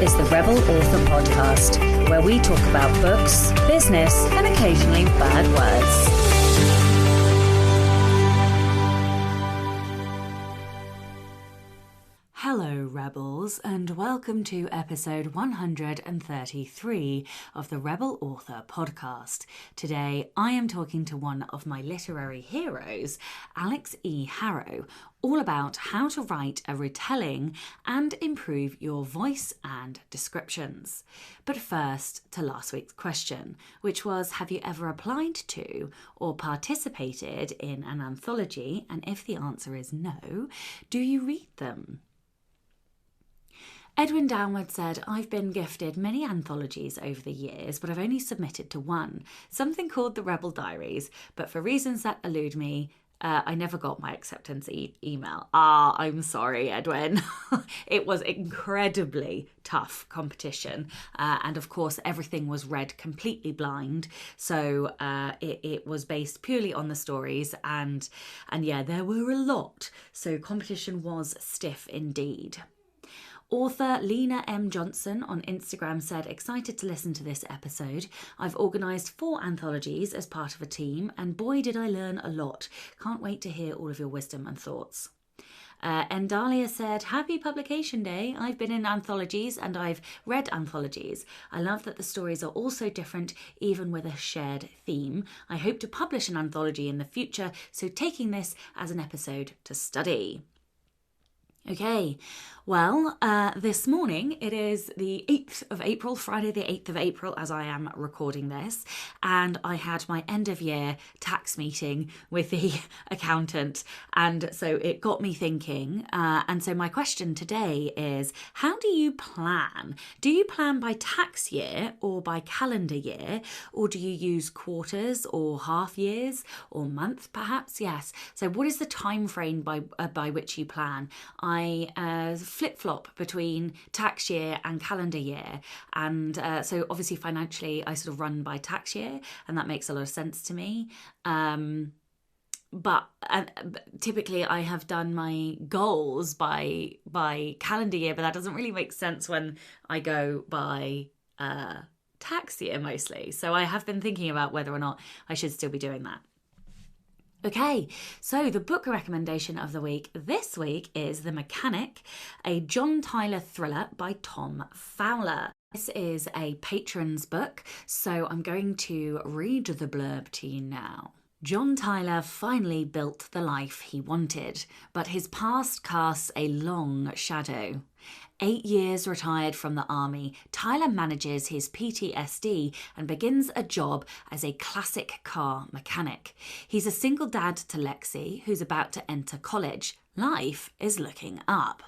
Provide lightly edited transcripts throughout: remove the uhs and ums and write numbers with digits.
is the Rebel Author Podcast, where we talk about books, business, and occasionally bad words. Hello, Rebels, and welcome to episode 133 of the Rebel Author Podcast. Today, I am talking to one of my literary heroes, Alix E Harrow, all about how to write a retelling and improve your voice and descriptions. But first, to last week's question, which was, have you ever applied to or participated in an anthology? And if the answer is no, do you read them? Edwin Downward said, I've been gifted many anthologies over the years, but I've only submitted to one, something called the Rebel Diaries, but for reasons that elude me, I never got my acceptance email. I'm sorry, Edwin. It was incredibly tough competition. And of course, everything was read completely blind. So it was based purely on the stories. And yeah, there were a lot. So competition was stiff indeed. Author Lena M. Johnson on Instagram said, excited to listen to this episode. I've organised 4 anthologies as part of a team, and boy did I learn a lot. Can't wait to hear all of your wisdom and thoughts. Endalia said, happy publication day. I've been in anthologies and I've read anthologies. I love that the stories are all so different, even with a shared theme. I hope to publish an anthology in the future, so taking this as an episode to study. Okay, well, this morning it is the 8th of April, Friday the 8th of April, as I am recording this, and I had my end of year tax meeting with the accountant, and so it got me thinking, and so my question today is, how do you plan? Do you plan by tax year or by calendar year, or do you use quarters or half years or month perhaps? Yes, so what is the time frame by which you plan? I flip-flop between tax year and calendar year, and so obviously financially I sort of run by tax year, and that makes a lot of sense to me. But typically I have done my goals by calendar year, but that doesn't really make sense when I go by tax year mostly. So I have been thinking about whether or not I should still be doing that. Okay, so the book recommendation of the week this week is The Mechanic, a John Tyler thriller by Tom Fowler. This is a patron's book, so I'm going to read the blurb to you now. John Tyler finally built the life he wanted, but his past casts a long shadow. 8 years retired from the army, Tyler manages his PTSD and begins a job as a classic car mechanic. He's a single dad to Lexi, who's about to enter college. Life is looking up.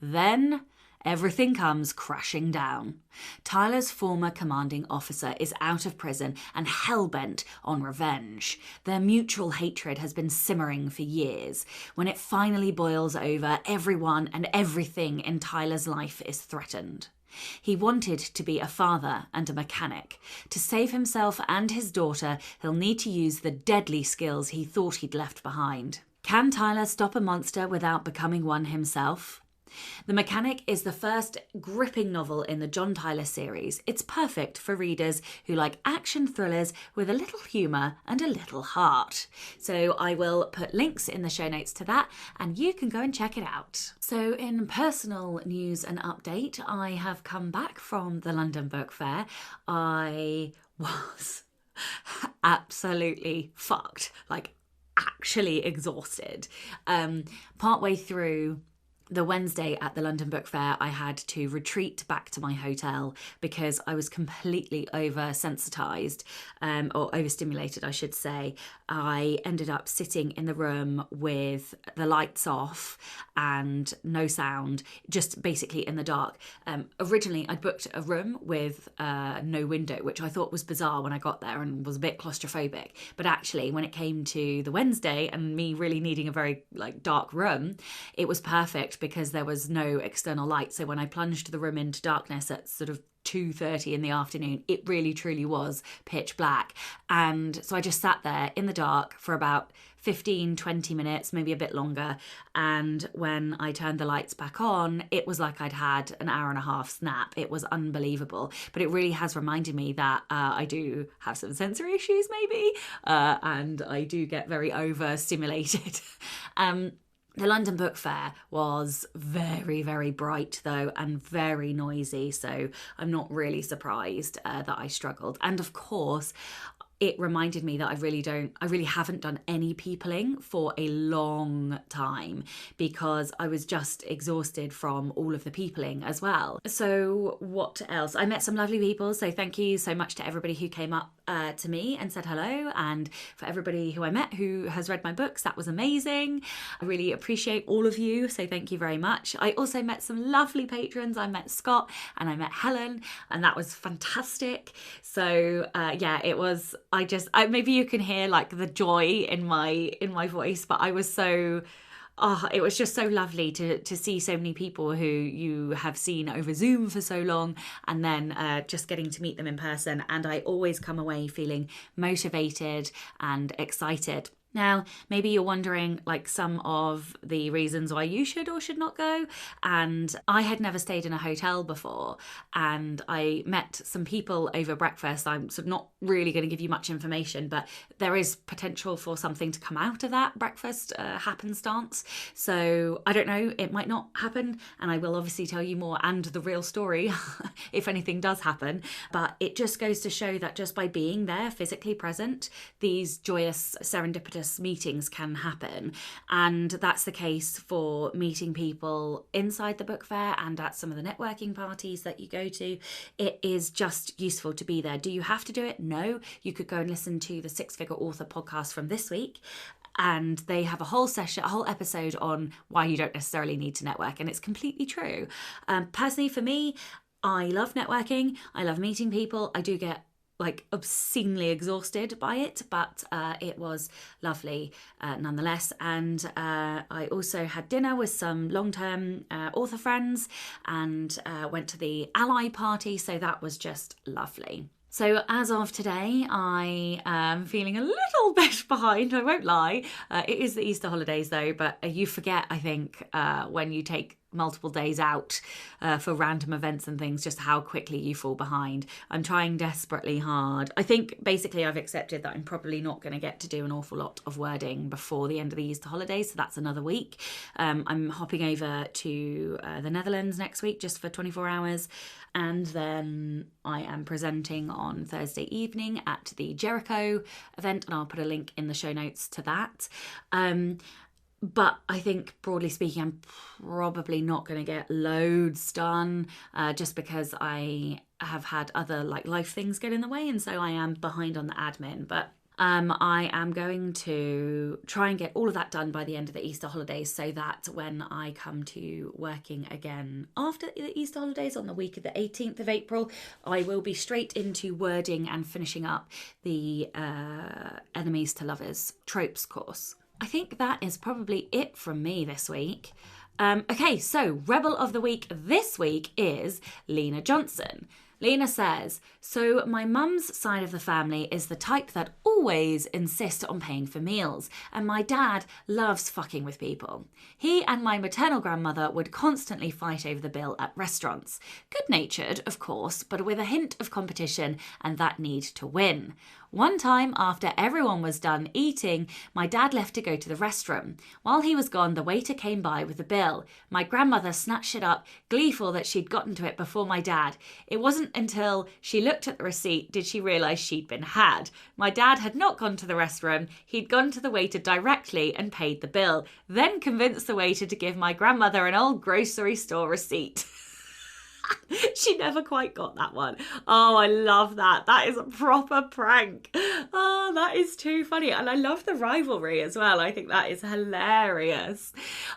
Then everything comes crashing down. Tyler's former commanding officer is out of prison and hell-bent on revenge. Their mutual hatred has been simmering for years. When it finally boils over, everyone and everything in Tyler's life is threatened. He wanted to be a father and a mechanic. To save himself and his daughter, he'll need to use the deadly skills he thought he'd left behind. Can Tyler stop a monster without becoming one himself? The Mechanic is the first gripping novel in the John Tyler series. It's perfect for readers who like action thrillers with a little humour and a little heart. So I will put links in the show notes to that, and you can go and check it out. So in personal news and update, I have come back from the London Book Fair. I was absolutely fucked, like actually exhausted. Partway through the Wednesday at the London Book Fair, I had to retreat back to my hotel because I was completely oversensitised, or overstimulated, I should say. I ended up sitting in the room with the lights off and no sound, just basically in the dark. Originally, I'd booked a room with no window, which I thought was bizarre when I got there and was a bit claustrophobic. But actually, when it came to the Wednesday and me really needing a very dark room, it was perfect panicked because there was no external light. So when I plunged the room into darkness at sort of 2:30 in the afternoon, it really truly was pitch black. And so I just sat there in the dark for about 15-20 minutes, maybe a bit longer. And when I turned the lights back on, it was like I'd had an hour and a half nap. It was unbelievable. But it really has reminded me that I do have some sensory issues maybe, and I do get very overstimulated. The London Book Fair was very, very bright though, and very noisy. So I'm not really surprised that I struggled. And of course, it reminded me that I really haven't done any peopling for a long time, because I was just exhausted from all of the peopling as well. So what else? I met some lovely people. So thank you so much to everybody who came up to me and said hello, and for everybody who I met who has read my books. That was amazing. I really appreciate all of you. So thank you very much. I also met some lovely patrons. I met Scott and I met Helen, and that was fantastic. So yeah, it was, maybe you can hear like the joy in my voice, but I was so, it was just so lovely to see so many people who you have seen over Zoom for so long, and then just getting to meet them in person. And I always come away feeling motivated and excited. Now, maybe you're wondering like some of the reasons why you should or should not go. And I had never stayed in a hotel before, and I met some people over breakfast. I'm sort of not really going to give you much information, but there is potential for something to come out of that breakfast happenstance. So I don't know, it might not happen, and I will obviously tell you more and the real story if anything does happen. But it just goes to show that just by being there, physically present, these joyous, serendipitous meetings can happen. And that's the case for meeting people inside the book fair and at some of the networking parties that you go to. It is just useful to be there. Do you have to do it? No. You could go and listen to the Six Figure Author podcast from this week, and they have a whole episode on why you don't necessarily need to network, and it's completely true. Personally, for me, I love networking. I love meeting people. I do get like obscenely exhausted by it, but it was lovely nonetheless. And I also had dinner with some long-term author friends, and went to the Ally party, so that was just lovely. So as of today, I am feeling a little bit behind, I won't lie. It is the Easter holidays though, but you forget, I think, when you take multiple days out for random events and things, just how quickly you fall behind. I'm trying desperately hard. I think basically I've accepted that I'm probably not going to get to do an awful lot of wording before the end of the Easter holidays, so that's another week. I'm hopping over to the Netherlands next week just for 24 hours, and then I am presenting on Thursday evening at the Jericho event, and I'll put a link in the show notes to that. But I think, broadly speaking, I'm probably not going to get loads done just because I have had other life things get in the way, and so I am behind on the admin. But I am going to try and get all of that done by the end of the Easter holidays, so that when I come to working again after the Easter holidays on the week of the 18th of April, I will be straight into wording and finishing up the Enemies to Lovers tropes course. I think that is probably it from me this week. Okay, so Rebel of the Week this week is Lena Johnson. Lena says, so my mum's side of the family is the type that always insist on paying for meals, and my dad loves fucking with people. He and my maternal grandmother would constantly fight over the bill at restaurants. Good-natured, of course, but with a hint of competition and that need to win. One time, after everyone was done eating, my dad left to go to the restroom. While he was gone, the waiter came by with the bill. My grandmother snatched it up, gleeful that she'd gotten to it before my dad. It wasn't until she looked at the receipt did she realise she'd been had. My dad had not gone to the restroom. He'd gone to the waiter directly and paid the bill, then convinced the waiter to give my grandmother an old grocery store receipt. She never quite got that one. Oh, I love that. That is a proper prank. Oh, that is too funny. And I love the rivalry as well. I think that is hilarious.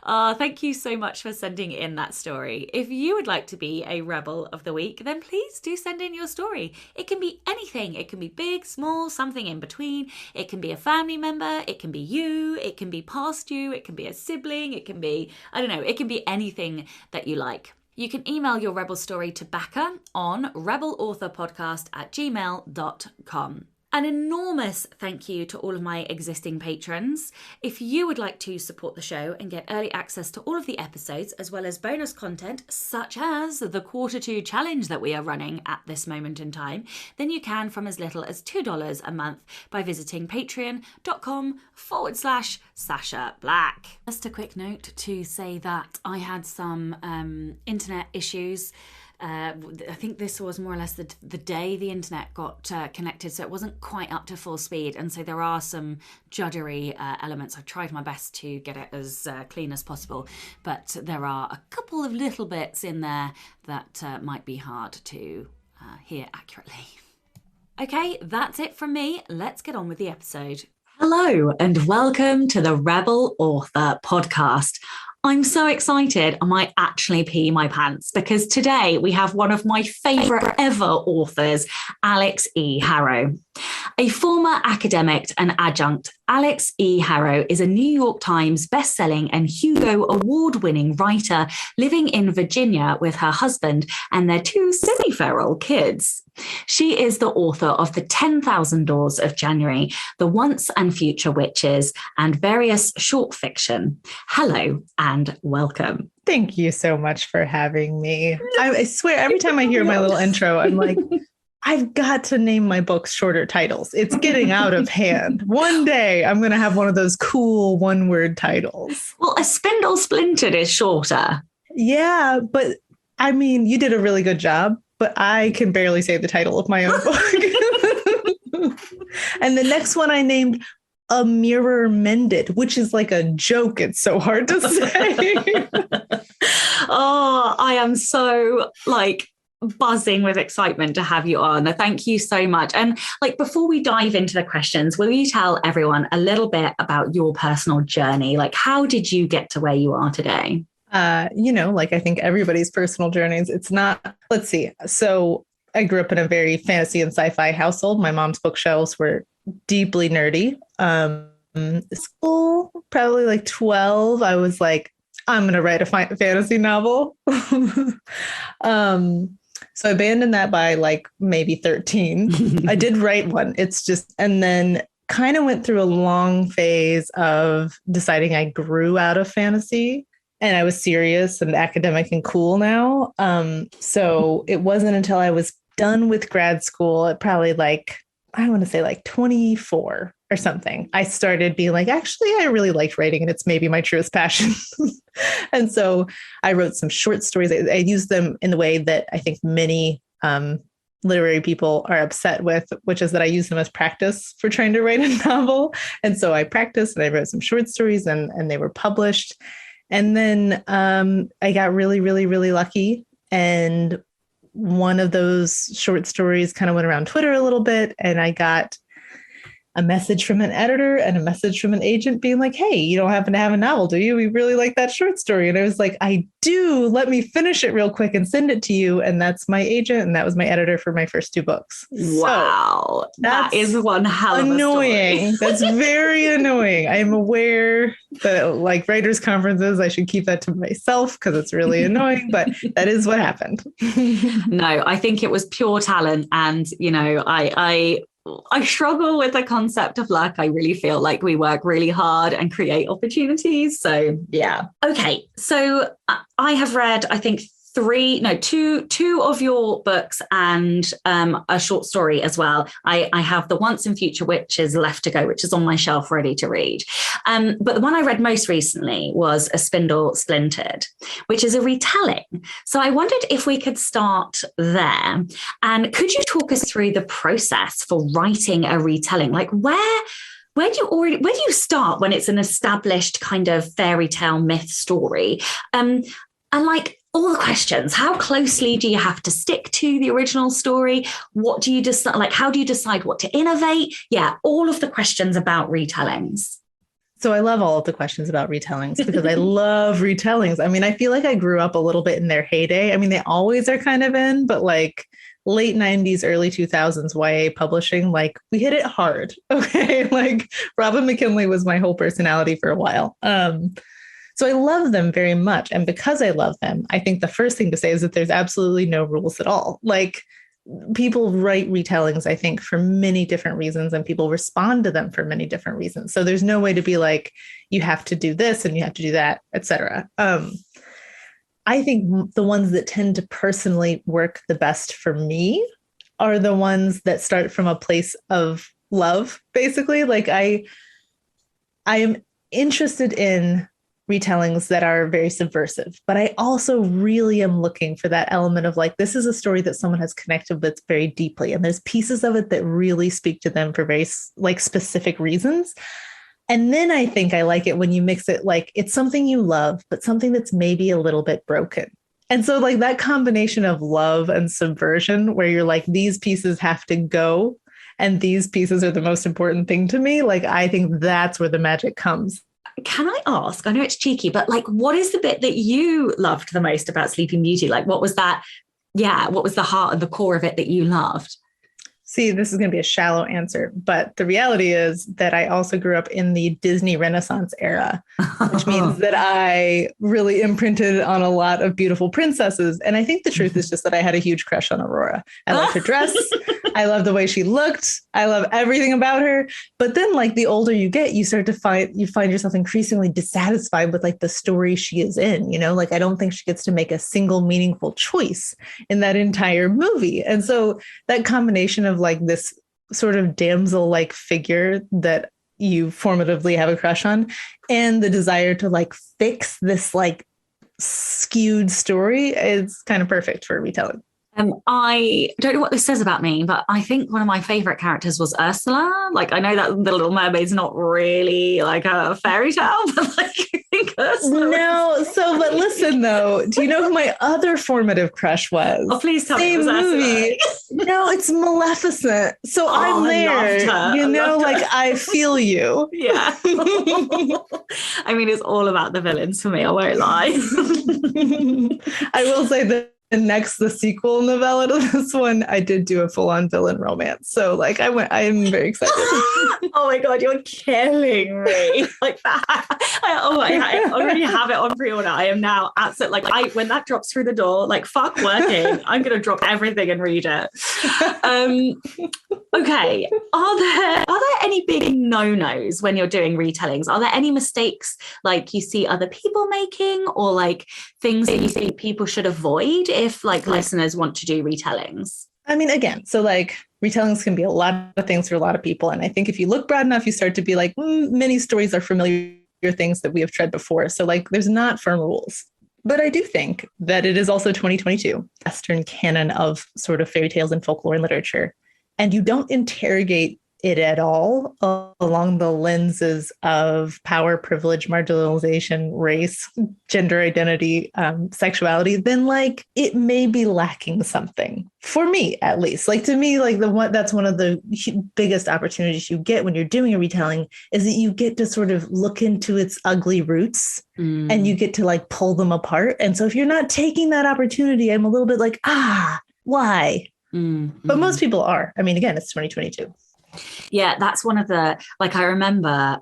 Thank you so much for sending in that story. If you would like to be a Rebel of the Week, then please do send in your story. It can be anything. It can be big, small, something in between. It can be a family member. It can be you. It can be past you. It can be a sibling. It can be, I don't know, it can be anything that you like. You can email your Rebel story to Becca on rebelauthorpodcast@gmail.com. An enormous thank you to all of my existing patrons. If you would like to support the show and get early access to all of the episodes, as well as bonus content such as the Q2 challenge that we are running at this moment in time, then you can from as little as $2 a month by visiting patreon.com/Sasha Black. Just a quick note to say that I had some internet issues. I think this was more or less the day the internet got connected, so it wasn't quite up to full speed, and so there are some juddery elements. I've tried my best to get it as clean as possible, but there are a couple of little bits in there that might be hard to hear accurately. Okay, that's it from me. Let's get on with the episode. Hello, and welcome to the Rebel Author Podcast. I'm so excited I might actually pee my pants because today we have one of my favourite ever authors, Alix E Harrow. A former academic and adjunct, Alix E Harrow is a New York Times bestselling and Hugo Award-winning writer living in Virginia with her husband and their two semi-feral kids. She is the author of The 10,000 Doors of January, The Once and Future Witches, and various short fiction. Hello and welcome. Thank you so much for having me. I swear, every time I hear my little intro, I'm like, I've got to name my books shorter titles. It's getting out of hand. One day I'm going to have one of those cool one-word titles. Well, A Spindle Splintered is shorter. Yeah, but I mean, you did a really good job, but I can barely say the title of my own book. And the next one I named A Mirror Mended, which is like a joke. It's so hard to say. Oh, I am so buzzing with excitement to have you on. Thank you so much. And before we dive into the questions, will you tell everyone a little bit about your personal journey? How did you get to where you are today? I think everybody's personal journeys, it's not, let's see. So I grew up in a very fantasy and sci-fi household. My mom's bookshelves were deeply nerdy. School, probably 12, I was like, I'm going to write a fantasy novel. So I abandoned that by maybe 13. I did write one. It's just, and then kind of went through a long phase of deciding I grew out of fantasy and I was serious and academic and cool now. So it wasn't until I was done with grad school at probably I want to say 24 or something, I started being actually, I really liked writing and it's maybe my truest passion. And so I wrote some short stories. I used them in the way that I think many literary people are upset with, which is that I use them as practice for trying to write a novel. And so I practiced and I wrote some short stories and they were published. And then I got really, really, really lucky. And one of those short stories kind of went around Twitter a little bit. And I got a message from an editor and a message from an agent being like, hey, you don't happen to have a novel, do you? We really like that short story. And I was like, I do. Let me finish it real quick and send it to you. And that's my agent. And that was my editor for my first two books. Wow. So that is one hell of annoying. A story. That's very annoying. I am aware that writers' conferences, I should keep that to myself because it's really annoying, but that is what happened. No, I think it was pure talent. And, I struggle with the concept of luck. I really feel like we work really hard and create opportunities. So, yeah. Okay. So I have read, I think, two of your books and a short story as well. I have The Once and Future Witches left to go, which is on my shelf ready to read. But the one I read most recently was A Spindle Splintered, which is a retelling. So I wondered if we could start there. And could you talk us through the process for writing a retelling? Where do you start when it's an established kind of fairy tale myth story? And all the questions. How closely do you have to stick to the original story? What do you decide? Like, how do you decide what to innovate? Yeah, all of the questions about retellings. So I love all of the questions about retellings because I love retellings. I mean, I feel like I grew up a little bit in their heyday. I mean, they always are kind of in, but like late 90s, early 2000s YA publishing, like we hit it hard. Okay. Like Robin McKinley was my whole personality for a while. So I love them very much. And because I love them, I think the first thing to say is that there's absolutely no rules at all. Like people write retellings, I think, for many different reasons, and people respond to them for many different reasons. So there's no way to be like, you have to do this and you have to do that, etc. I think the ones that tend to personally work the best for me are the ones that start from a place of love, basically. Like I am interested in retellings that are very subversive, but I also really am looking for that element of like, this is a story that someone has connected with very deeply. And there's pieces of it that really speak to them for very like specific reasons. And then I think I like it when you mix it, like it's something you love, but something that's maybe a little bit broken. And so like that combination of love and subversion, where you're like, these pieces have to go and these pieces are the most important thing to me. Like, I think that's where the magic comes. Can I ask, I know it's cheeky, but like, what is the bit that you loved the most about Sleeping Beauty? Like, what was that? Yeah. What was the heart and the core of it that you loved? See, this is going to be a shallow answer, but the reality is that I also grew up in the Disney Renaissance era, which means that I really imprinted on a lot of beautiful princesses. And I think the truth is just that I had a huge crush on Aurora. I loved her dress. I love the way she looked. I love everything about her. But then like the older you get, you find yourself increasingly dissatisfied with like the story she is in, you know, like I don't think she gets to make a single meaningful choice in that entire movie. And so that combination of like this sort of damsel-like figure that you formatively have a crush on and the desire to like fix this like skewed story is kind of perfect for retelling. I don't know what this says about me, but I think one of my favorite characters was Ursula. Like, I know that The Little Mermaid's not really like a fairy tale, but like, I think Ursula. No, but listen though, do you know who my other formative crush was? Oh, please tell me it was movie. No, it's Maleficent. So I'm there. You know, like I feel you. Yeah. I mean, it's all about the villains for me. I won't lie. I will say that. And next, the sequel novella to this one, I did do a full-on villain romance. So, like, I'm very excited. Oh my God, you're killing me. Like that. I already have it on pre-order. I am now absolutely, like, when that drops through the door, like, fuck working. I'm going to drop everything and read it. Okay. Are there any big no-nos when you're doing retellings? Are there any mistakes, like, you see other people making, or, like, things that you think people should avoid if like listeners want to do retellings? I mean, again, so like retellings can be a lot of things for a lot of people. And I think if you look broad enough, you start to be like, many stories are familiar things that we have tried before. So like there's not firm rules. But I do think that it is also 2022, Western canon of sort of fairy tales and folklore and literature. And you don't interrogate it at all along the lenses of power, privilege, marginalization, race, gender identity, sexuality, then like it may be lacking something, for me at least. Like to me, like that's one of the biggest opportunities you get when you're doing a retelling is that you get to sort of look into its ugly roots and you get to like pull them apart. And so if you're not taking that opportunity, I'm a little bit like, why? But most people are. I mean, again, it's 2022. Yeah, that's one of the, like, I remember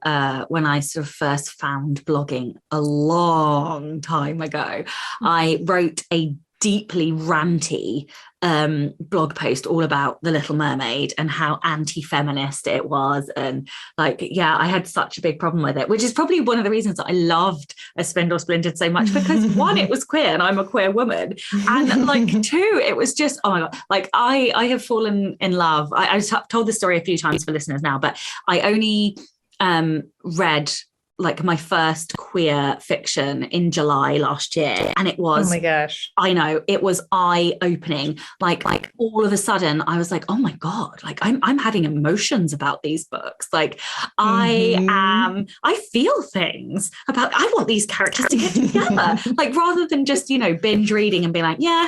when I sort of first found blogging a long time ago, I wrote a deeply ranty blog post all about The Little Mermaid and how anti-feminist it was. And like, yeah, I had such a big problem with it, which is probably one of the reasons that I loved A Spindle Splintered so much, because one, it was queer and I'm a queer woman. And like two, it was just, oh my God, like I have fallen in love. I've told this story a few times for listeners now, but I only read like my first queer queer fiction in July last year, and it was, oh my gosh, I know, it was eye-opening. Like all of a sudden I was like, oh my God, like I'm having emotions about these books. Like I feel things about, I want these characters to get together. Like rather than just, binge reading and being like, yeah,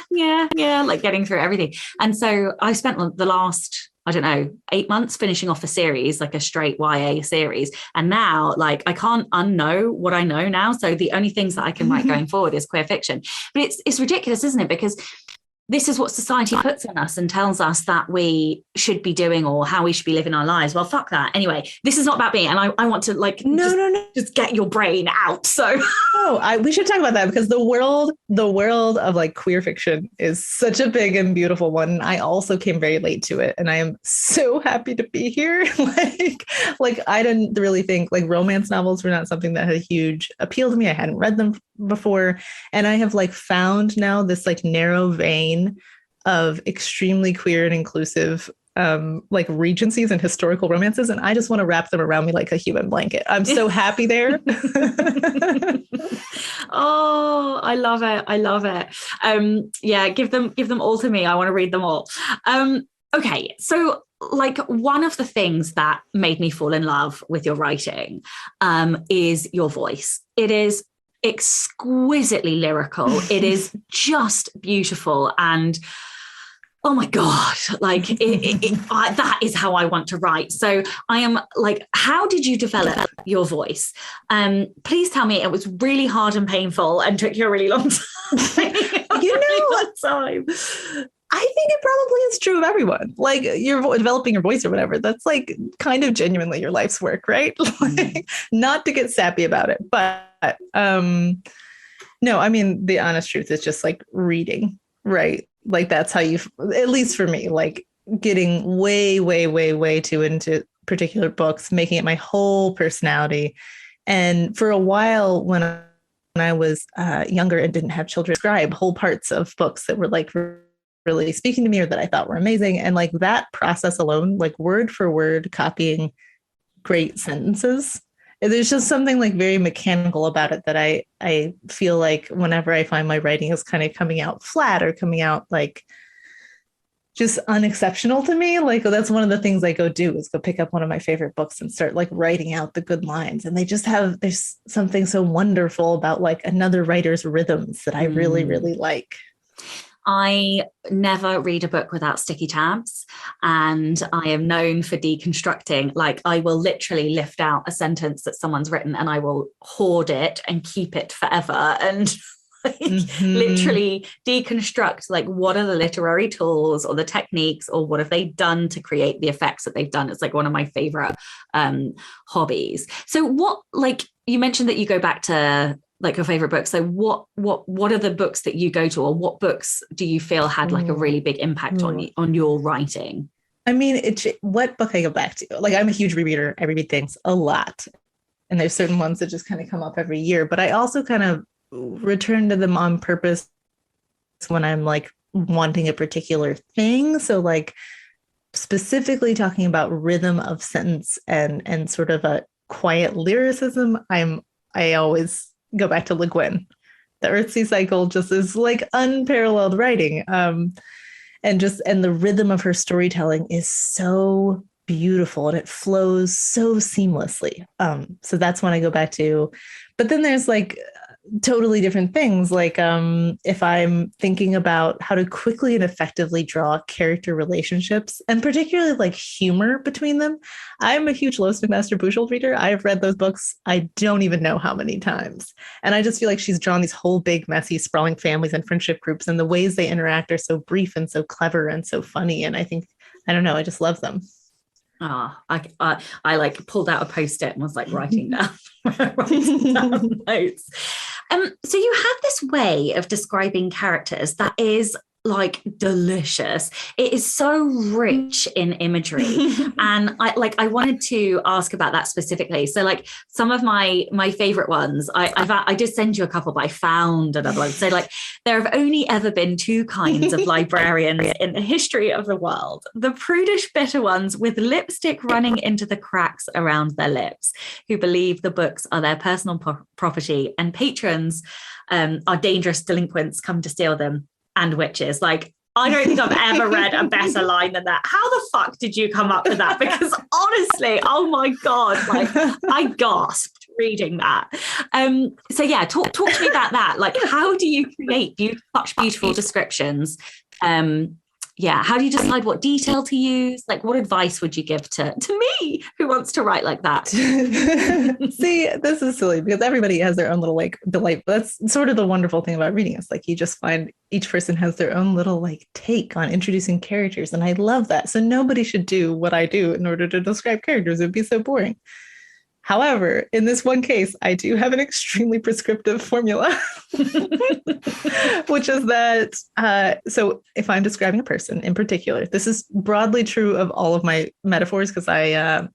like getting through everything. And so I spent the last, I don't know, 8 months finishing off a series, like a straight YA series. And now, like, I can't unknow what I know now. So the only things that I can write going forward is queer fiction. But it's ridiculous, isn't it? Because this is what society puts on us and tells us that we should be doing or how we should be living our lives. Well, fuck that. Anyway, this is not about me. And I want to just get your brain out. So we should talk about that, because the world of like queer fiction is such a big and beautiful one. I also came very late to it, and I am so happy to be here. like I didn't really think like romance novels were not something that had a huge appeal to me. I hadn't read them before, and I have like found now this like narrow vein of extremely queer and inclusive like regencies and historical romances, and I just want to wrap them around me like a human blanket. I'm so happy there. Oh, I love it. Yeah, give them all to me. I want to read them all. Okay, so like one of the things that made me fall in love with your writing is your voice. It is exquisitely lyrical. It is just beautiful, and oh my God, like that is how I want to write. So I am like, how did you develop your voice? Please tell me it was really hard and painful and took you a really long time. Time. I think it probably is true of everyone. Like you're developing your voice or whatever. That's like kind of genuinely your life's work, right? Like, not to get sappy about it, but no, I mean, the honest truth is just like reading, right? Like that's how you, at least for me, like getting way, way, way, way too into particular books, making it my whole personality. And for a while when I was younger and didn't have children, describe whole parts of books that were like really speaking to me or that I thought were amazing. And like that process alone, like word for word copying great sentences, there's just something like very mechanical about it that I feel like whenever I find my writing is kind of coming out flat or coming out like just unexceptional to me, like that's one of the things I go do is go pick up one of my favorite books and start like writing out the good lines. And they just there's something so wonderful about like another writer's rhythms that I really, really like. I never read a book without sticky tabs, and I am known for deconstructing. Like I will literally lift out a sentence that someone's written and I will hoard it and keep it forever and literally deconstruct like what are the literary tools or the techniques or what have they done to create the effects that they've done. It's like one of my favorite hobbies. So what, like you mentioned that you go back to like your favorite books. So what are the books that you go to, or what books do you feel had like a really big impact on your writing? I mean, what book I go back to? Like I'm a huge rereader. I reread things a lot. And there's certain ones that just kind of come up every year, but I also kind of return to them on purpose when I'm like wanting a particular thing. So like specifically talking about rhythm of sentence and sort of a quiet lyricism, I always go back to Le Guin. The Earthsea Cycle just is like unparalleled writing. And the rhythm of her storytelling is so beautiful and it flows so seamlessly. So that's when I go back to. But then there's like totally different things. Like if I'm thinking about how to quickly and effectively draw character relationships and particularly like humor between them, I'm a huge Lois McMaster-Buchholz reader. I've read those books I don't even know how many times. And I just feel like she's drawn these whole big, messy, sprawling families and friendship groups, and the ways they interact are so brief and so clever and so funny. And I don't know, I just love them. I like pulled out a post-it and was like writing down notes. So you have this way of describing characters that is like delicious. It is so rich in imagery. And I wanted to ask about that specifically. So like some of my favorite ones, I did send you a couple, but I found another one. So like there have only ever been two kinds of librarians in the history of the world: the prudish bitter ones with lipstick running into the cracks around their lips, who believe the books are their personal property, and patrons are dangerous delinquents come to steal them, and witches. Like, I don't think I've ever read a better line than that. How the fuck did you come up with that? Because honestly, oh my God, like I gasped reading that. So yeah, talk to me about that. Like, how do you create such beautiful descriptions? Yeah, how do you decide what detail to use? Like, what advice would you give to me who wants to write like that? See, this is silly because everybody has their own little like delight. That's sort of the wonderful thing about reading. It's like you just find each person has their own little like take on introducing characters. And I love that. So nobody should do what I do in order to describe characters. It would be so boring. However, in this one case, I do have an extremely prescriptive formula, which is that, so if I'm describing a person in particular, this is broadly true of all of my metaphors because I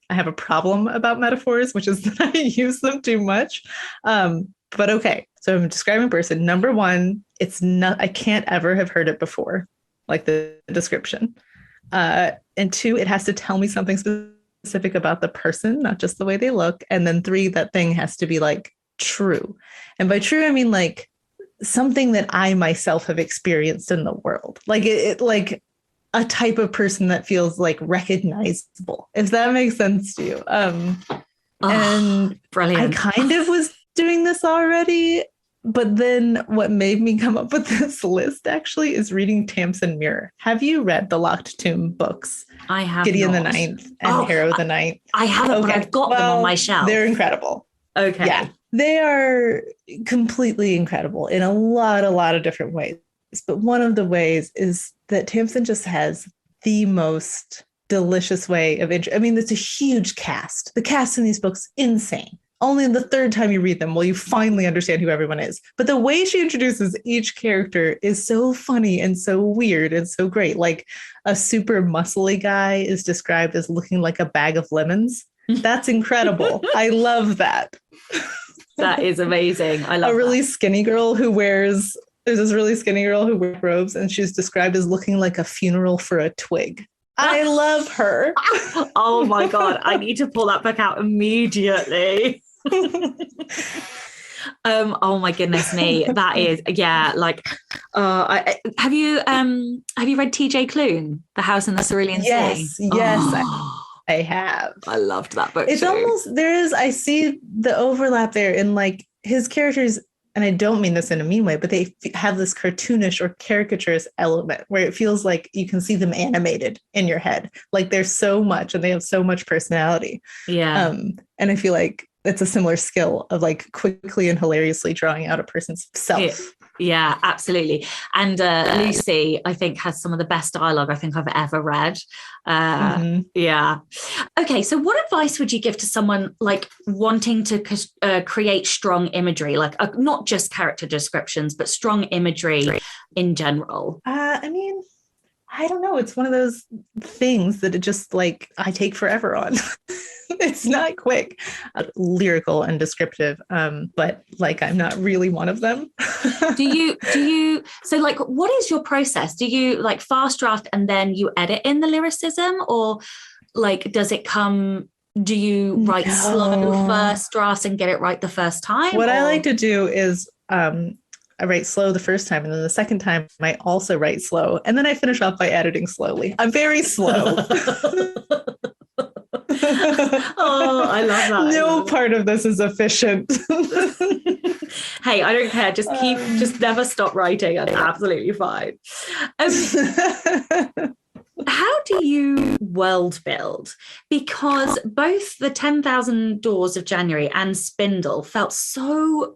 have a problem about metaphors, which is that I use them too much. But okay, so I'm describing a person. Number one, I can't ever have heard it before, like the description. And two, it has to tell me something specific about the person, not just the way they look. And then three, that thing has to be like true. And by true, I mean like something that I myself have experienced in the world. Like it like a type of person that feels like recognizable, if that makes sense to you. And brilliant. I kind of was doing this already. But then what made me come up with this list actually is reading Tamsin Muir. Have you read the Locked Tomb books? I have Gideon not. the Ninth and Harrow the Ninth. I haven't, but I've got them on my shelf. They're incredible. Okay. Yeah, they are completely incredible in a lot of different ways. But one of the ways is that Tamsin just has the most delicious way of I mean, it's a huge cast. The cast in these books, insane. Only the third time you read them will you finally understand who everyone is. But the way she introduces each character is so funny and so weird and so great. Like a super muscly guy is described as looking like a bag of lemons. That's incredible. I love that. That is amazing. I love There's this really skinny girl who wears robes, and she's described as looking like a funeral for a twig. I love her. Oh my God. I need to pull that book out immediately. Oh my goodness me. That is, yeah, like have you read TJ Klune, The House in the Cerulean Sea? Yes, I have. I loved that book. It's almost, I see the overlap there in like his characters. And I don't mean this in a mean way, but they have this cartoonish or caricaturous element where it feels like you can see them animated in your head. Like there's so much and they have so much personality. Yeah. And I feel like it's a similar skill of like quickly and hilariously drawing out a person's self. Yeah, absolutely. And Lucy, I think, has some of the best dialogue I think I've ever read. Yeah. Okay, so what advice would you give to someone like wanting to create strong imagery, like not just character descriptions, but strong imagery in general? I mean, I don't know. It's one of those things that it just like I take forever on. It's not quick, lyrical and descriptive, but like I'm not really one of them. do you so like what is your process? Do you like fast draft and then you edit in the lyricism, or like do you write slow first drafts and get it right the first time? What I like to do is I write slow the first time, and then the second time I also write slow, and then I finish off by editing slowly. I'm very slow. Oh, I love that. No part of this is efficient. Hey, I don't care. Just never stop writing. That's absolutely fine. How do you world build? Because both the 10,000 Doors of January and Spindle felt so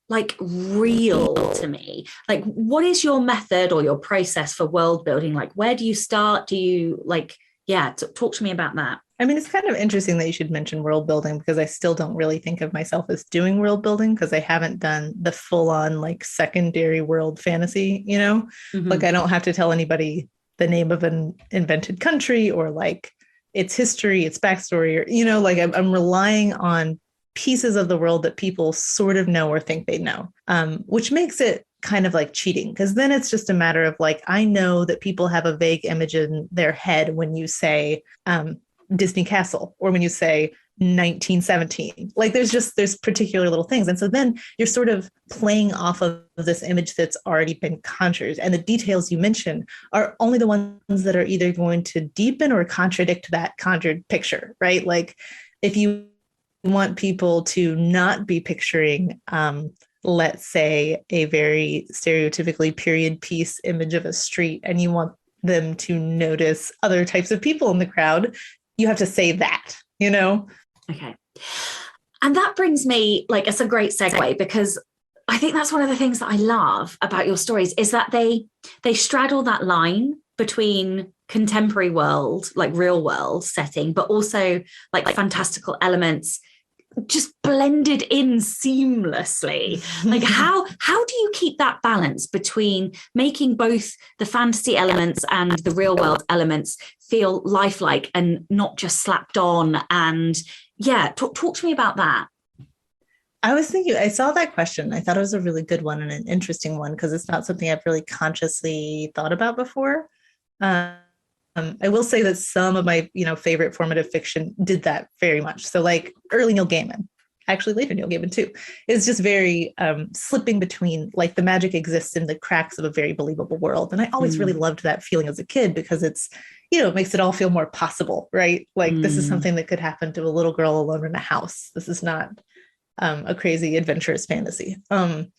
like real to me. Like, what is your method or your process for world building? Like, where do you start? Do you like, talk to me about that. I mean, it's kind of interesting that you should mention world building because I still don't really think of myself as doing world building because I haven't done the full on like secondary world fantasy, you know? Like Mm-hmm. I don't have to tell anybody the name of an invented country or like its history, its backstory, or, you know, like I'm relying on pieces of the world that people sort of know or think they know, which makes it kind of like cheating because then it's just a matter of like, I know that people have a vague image in their head when you say, Disney Castle or when you say 1917. Like there's particular little things. And so then you're sort of playing off of this image that's already been conjured. And the details you mention are only the ones that are either going to deepen or contradict that conjured picture, right? Like if you want people to not be picturing let's say a very stereotypically period piece image of a street and you want them to notice other types of people in the crowd, you have to say that, you know? Okay. And that brings me, like, it's a great segue because I think that's one of the things that I love about your stories is that they straddle that line between contemporary world, like real world setting, but also like fantastical elements just blended in seamlessly. Like how do you keep that balance between making both the fantasy elements and the real world elements feel lifelike and not just slapped on? And yeah, talk to me about that. I was thinking, I saw that question. I thought it was a really good one and an interesting one because it's not something I've really consciously thought about before. I will say that some of my, favorite formative fiction did that very much. So like early Neil Gaiman, actually later Neil Gaiman too, is just very slipping between like the magic exists in the cracks of a very believable world. And I always really loved that feeling as a kid because it's, it makes it all feel more possible, right? Like this is something that could happen to a little girl alone in a house. This is not a crazy adventurous fantasy. But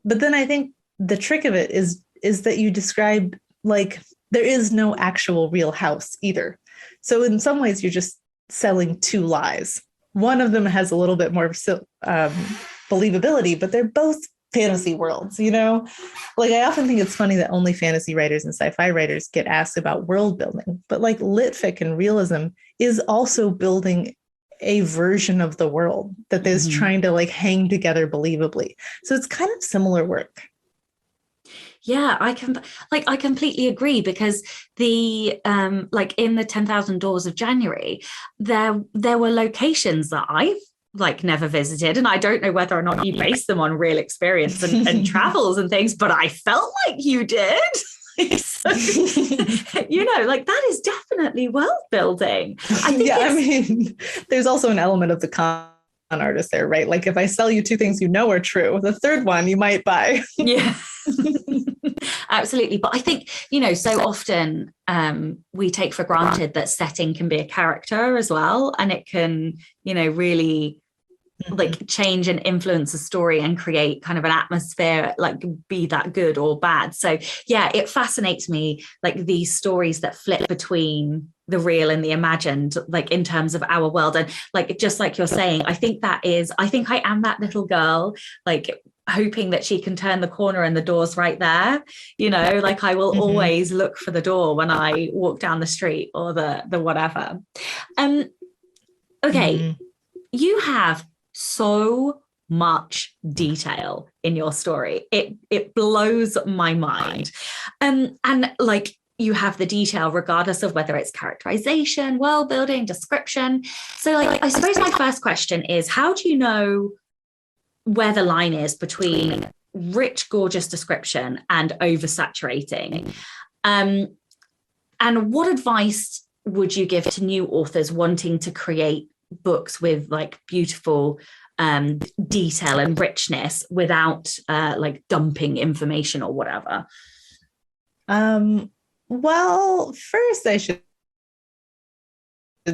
then I think the trick of it is that you describe like there is no actual real house either. So in some ways, you're just selling two lies. One of them has a little bit more believability, but they're both fantasy worlds, Like I often think it's funny that only fantasy writers and sci-fi writers get asked about world building, but like litfic and realism is also building a version of the world that is trying to like hang together believably. So it's kind of similar work. Yeah, I completely agree because the like in the 10,000 Doors of January, there were locations that I've like never visited, and I don't know whether or not you base them on real experience and travels and things, but I felt like you did. So, like that is definitely world building. I mean, there's also an element of the con artist there, right? Like if I sell you two things are true, the third one you might buy. Yeah. Absolutely. But I think, so often we take for granted that setting can be a character as well. And it can, really like change and influence a story and create kind of an atmosphere, like be that good or bad. So yeah, it fascinates me, like these stories that flip between the real and the imagined, like in terms of our world. And like, just like you're saying, I think I am that little girl, like hoping that she can turn the corner and the door's right there, like I will always look for the door when I walk down the street or the whatever. Okay. You have so much detail in your story. It blows my mind. And like you have the detail regardless of whether it's characterization, world building, description. So like I suppose my first question is, how do you know where the line is between rich, gorgeous description and oversaturating? And what advice would you give to new authors wanting to create books with like beautiful detail and richness without like dumping information or whatever? Well, first I should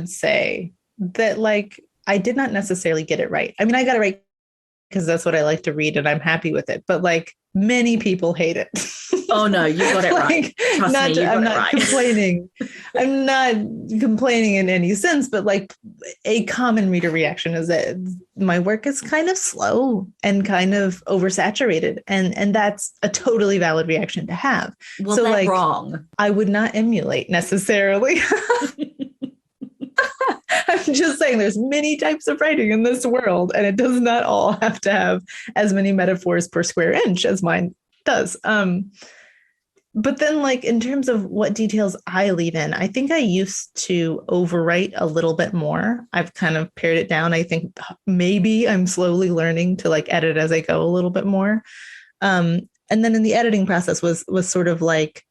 say that like I did not necessarily get it right. I mean, I got it right because that's what I like to read and I'm happy with it. But like many people hate it. Oh no, you got it right. Trust me, I'm not complaining. I'm not complaining in any sense, but like a common reader reaction is that my work is kind of slow and kind of oversaturated. And that's a totally valid reaction to have. Well, so they're like wrong. I would not emulate necessarily. just saying there's many types of writing in this world, and it does not all have to have as many metaphors per square inch as mine does. But then, like, in terms of what details I leave in, I think I used to overwrite a little bit more. I've kind of pared it down. I think maybe I'm slowly learning to like edit as I go a little bit more. And then in the editing process was sort of like,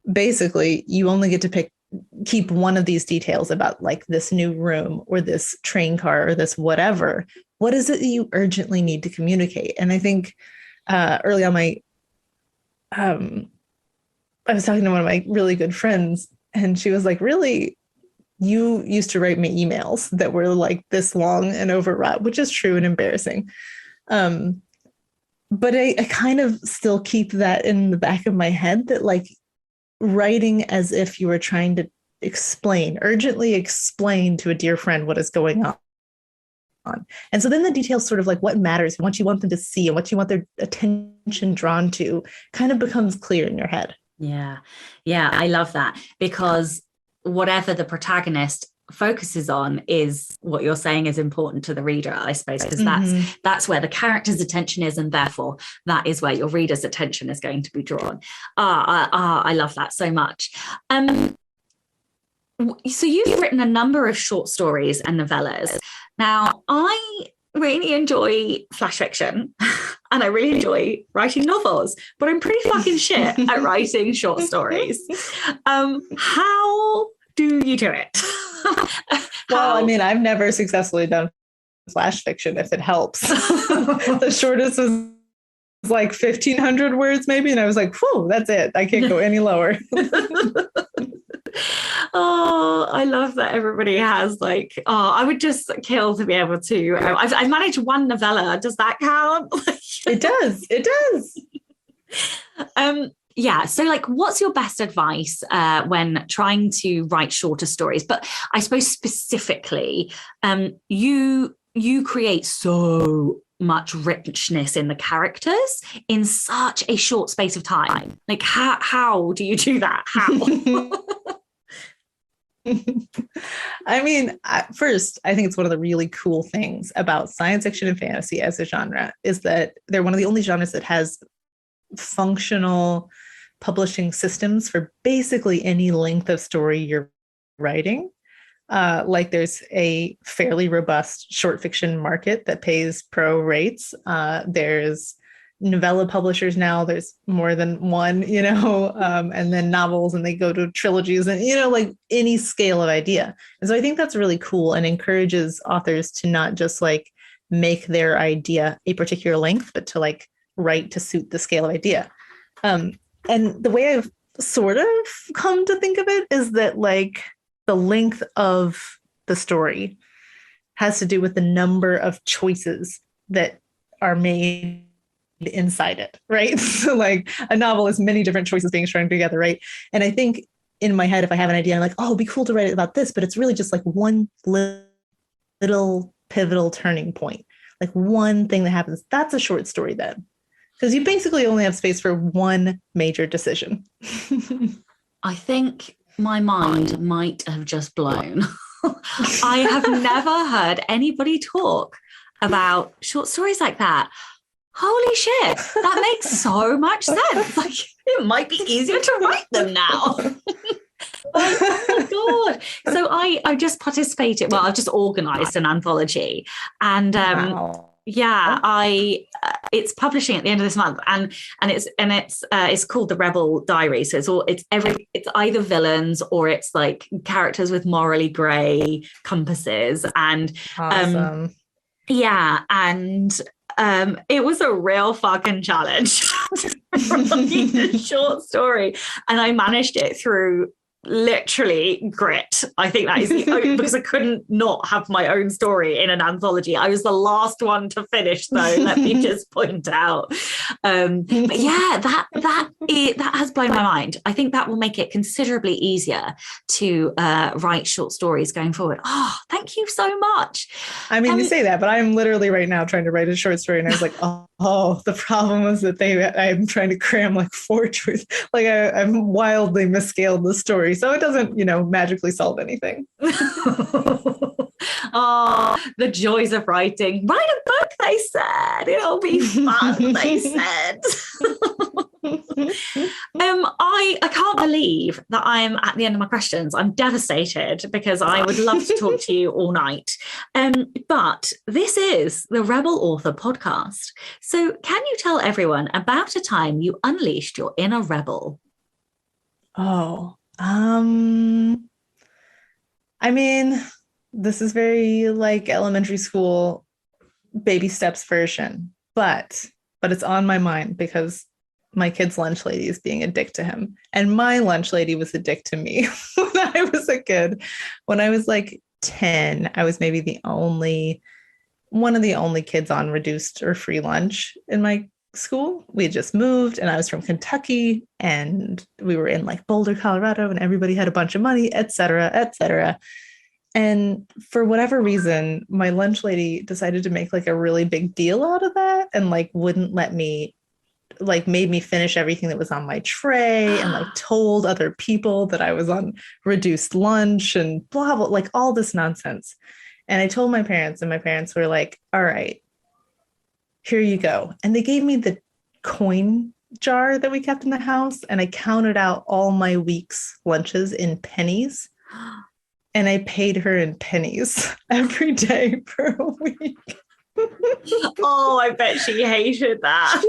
basically, you only get to keep one of these details about like this new room or this train car or this whatever. What is it that you urgently need to communicate? And I think early on, I was talking to one of my really good friends, and she was like, really, you used to write me emails that were like this long and overwrought, which is true and embarrassing. But I kind of still keep that in the back of my head, that like writing as if you were trying to urgently explain to a dear friend what is going on. And so then the details, sort of like what matters, what you want them to see and what you want their attention drawn to, kind of becomes clear in your head. Yeah. Yeah. I love that, because whatever the protagonist focuses on is what you're saying is important to the reader, I suppose, because that's where the character's attention is, and therefore that is where your reader's attention is going to be drawn. I love that so much. So you've written a number of short stories and novellas. Now, I really enjoy flash fiction and I really enjoy writing novels, but I'm pretty fucking shit at writing short stories. How do you do it? Well, I mean, I've never successfully done flash fiction, if it helps. The shortest was like 1,500 words maybe, and I was like, whew, that's it. I can't go any lower. Oh, I love that everybody has like, I would just kill to be able to. I've managed one novella. Does that count? It does. It does. Yeah. So like, what's your best advice when trying to write shorter stories? But I suppose specifically, you create so much richness in the characters in such a short space of time. Like, how do you do that? How? I mean, first, I think it's one of the really cool things about science fiction and fantasy as a genre is that they're one of the only genres that has functional publishing systems for basically any length of story you're writing. Like there's a fairly robust short fiction market that pays pro rates. There's novella publishers now, there's more than one, and then novels, and they go to trilogies and, like any scale of idea. And so I think that's really cool and encourages authors to not just like make their idea a particular length, but to like write to suit the scale of idea. And the way I've sort of come to think of it is that like the length of the story has to do with the number of choices that are made inside it, right? So like a novel is many different choices being strung together, right? And I think in my head, if I have an idea, I'm like, oh, it'd be cool to write about this, but it's really just like one little pivotal turning point, like one thing that happens. That's a short story then, because you basically only have space for one major decision. I think my mind might have just blown. I have never heard anybody talk about short stories like that. Holy shit, that makes so much sense. Like, it might be easier to write them now. Oh my God. So I just participated. Well, I've just organized an anthology, and Wow. yeah, it's publishing at the end of this month, and it's called The Rebel Diary. So it's either villains or it's like characters with morally grey compasses, and Awesome. yeah, and it was a real fucking challenge to write a short story, and I managed it through literally grit. I think that is because I couldn't not have my own story in an anthology. I was the last one to finish, though. Let me just point out. But yeah, that has blown my mind. I think that will make it considerably easier to write short stories going forward. Oh, thank you so much. I mean, you say that, but I'm literally right now trying to write a short story, and I was like, oh, the problem was that I'm trying to cram like 4 truths. Like I've wildly misscaled the story. So it doesn't, magically solve anything. Oh, the joys of writing. Write a book, they said. It'll be fun, they said. I can't believe that I'm at the end of my questions. I'm devastated because I would love to talk to you all night. But this is the Rebel Author podcast. So can you tell everyone about a time you unleashed your inner rebel? Oh, I mean, this is very like elementary school baby steps version, but it's on my mind because my kid's lunch lady is being a dick to him. And my lunch lady was a dick to me when I was a kid. When I was like 10, I was maybe one of the only kids on reduced or free lunch in my school. We had just moved and I was from Kentucky and we were in like Boulder, Colorado, and everybody had a bunch of money, et cetera, et cetera. And for whatever reason, my lunch lady decided to make like a really big deal out of that and like wouldn't let me, like made me finish everything that was on my tray and like told other people that I was on reduced lunch and blah, blah, like all this nonsense. And I told my parents and my parents were like, all right, here you go. And they gave me the coin jar that we kept in the house. And I counted out all my week's lunches in pennies. And I paid her in pennies every day for a week. Oh, I bet she hated that.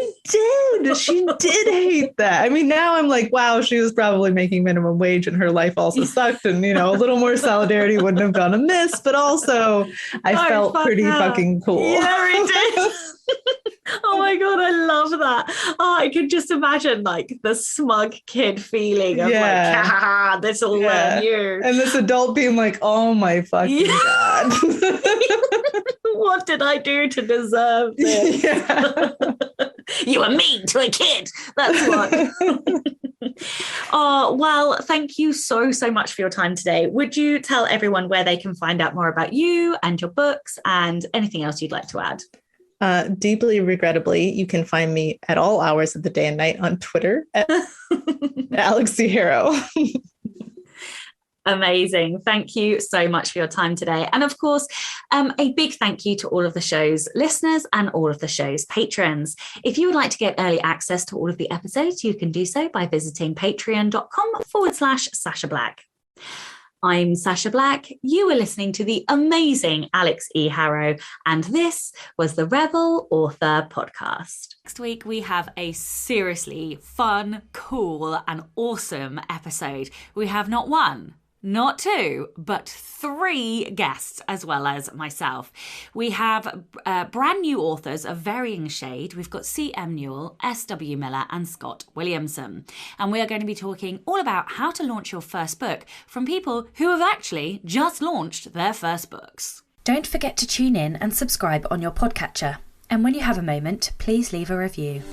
She did hate that. I mean, now I'm like, wow, she was probably making minimum wage and her life also sucked. And, you know, a little more solidarity wouldn't have gone amiss. But also, I felt pretty fucking cool. Yeah, it did. Oh my God, I love that. Oh, I could just imagine like the smug kid feeling of like, ha, this will learn you. And this adult being like, oh my fucking God. What did I do to deserve this? Yeah. You were mean to a kid. That's what. Oh, well, thank you so much for your time today. Would you tell everyone where they can find out more about you and your books and anything else you'd like to add? Deeply regrettably, you can find me at all hours of the day and night on Twitter at Alix E Harrow. Amazing. Thank you so much for your time today. And of course, a big thank you to all of the show's listeners and all of the show's patrons. If you would like to get early access to all of the episodes, you can do so by visiting patreon.com/Sasha Black. I'm Sasha Black. You were listening to the amazing Alix E Harrow, and this was the Rebel Author Podcast. Next week, we have a seriously fun, cool, and awesome episode. We have not one, not two, but three guests, as well as myself. We have brand new authors of varying shade. We've got C.M. Newell, S.W. Miller, and Scott Williamson. And we are going to be talking all about how to launch your first book from people who have actually just launched their first books. Don't forget to tune in and subscribe on your podcatcher. And when you have a moment, please leave a review.